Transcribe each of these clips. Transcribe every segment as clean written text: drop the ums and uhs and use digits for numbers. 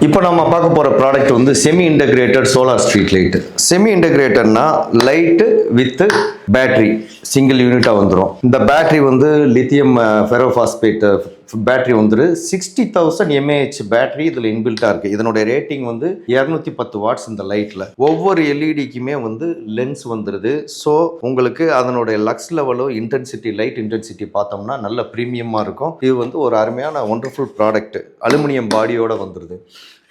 இப்போ நம்ம பார்க்க போகிற ப்ராடக்ட் வந்து semi integrated solar street light. Semi இன்டகிரேட்டட்னா லைட்டு வித் பேட்டரி சிங்கிள் யூனிட்டாக வந்துடும். இந்த பேட்டரி வந்து லித்தியம் ஃபெரோஃபாஸ்பேட் பேட்டரி வந்துரு 60,000 mAh பேட்டரி இதில் இன்பில்ட்டாக இருக்குது. இதனுடைய ரேட்டிங் வந்து 210 வாட்ஸ் இந்த லைட்டில். ஒவ்வொரு எல்இடிக்குமே வந்து லென்ஸ் வந்துடுது. ஸோ உங்களுக்கு அதனுடைய லக்ஸ் லெவலோ இன்டென்சிட்டி லைட் இன்டென்சிட்டி பார்த்தோம்னா நல்ல ப்ரீமியமாக இருக்கும். இது வந்து ஒரு அருமையான ஒண்டர்ஃபுல் ப்ராடக்ட். அலுமினியம் பாடியோடு வந்துடுது.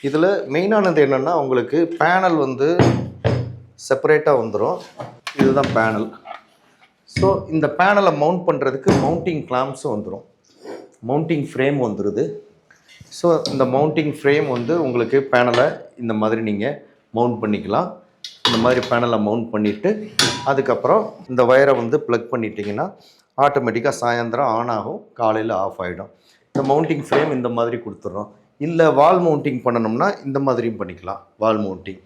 இதில் மெயினானது என்னென்னா உங்களுக்கு பேனல் வந்து செப்பரேட்டாக வந்துடும். இதுதான் பேனல். ஸோ இந்த பேனலை மவுண்ட் பண்ணுறதுக்கு மவுண்டிங் கிளாம்ஸும் வந்துடும். மவுண்டிங் ஃப்ரேம் வந்துடுது. ஸோ இந்த மவுண்டிங் ஃப்ரேம் வந்து உங்களுக்கு பேனலை இந்த மாதிரி நீங்கள் மவுண்ட் பண்ணிக்கலாம். இந்த மாதிரி பேனலை மவுண்ட் பண்ணிவிட்டு அதுக்கப்புறம் இந்த வயரை வந்து ப்ளக் பண்ணிட்டீங்கன்னா ஆட்டோமேட்டிக்காக சாயந்தரம் ஆன் ஆகும், காலையில் ஆஃப் ஆகிடும். இந்த மவுண்டிங் ஃப்ரேம் இந்த மாதிரி கொடுத்துட்றோம். இல்லை வால் மவுண்டிங் பண்ணணும்னா இந்த மாதிரியும் பண்ணிக்கலாம். வால் மவுண்டிங்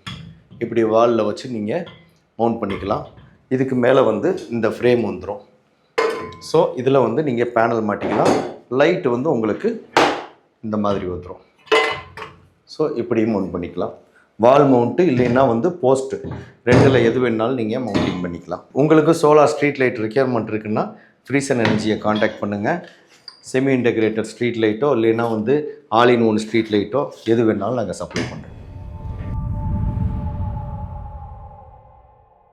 இப்படி வாலில் வச்சு நீங்கள் மவுண்ட் பண்ணிக்கலாம். இதுக்கு மேலே வந்து இந்த ஃப்ரேம் வந்துடும். ஸோ இதில் வந்து நீங்கள் பேனல் மாட்டிக்கலாம். லைட்டு வந்து உங்களுக்கு இந்த மாதிரி வந்துடும். ஸோ இப்படியும் மவுண்ட் பண்ணிக்கலாம். வால் மவுண்ட்டு இல்லைன்னா வந்து போஸ்ட்டு ரெண்டில் எது வேணாலும் நீங்கள் மவுண்டிங் பண்ணிக்கலாம். உங்களுக்கு சோலார் ஸ்ட்ரீட் லைட் ரெக்யர்மெண்ட் இருக்குன்னா ஃப்ரீசன் எனர்ஜியை காண்டாக்ட் பண்ணுங்கள். செமி இன்டகிரேட்டட் ஸ்ட்ரீட் லைட்டோ இல்லைன்னா வந்து ஆல் இன் ஒன் ஸ்ட்ரீட் லைட்டோ எது வேணாலும் நாங்கள் சப்ளை பண்ணுறோம்.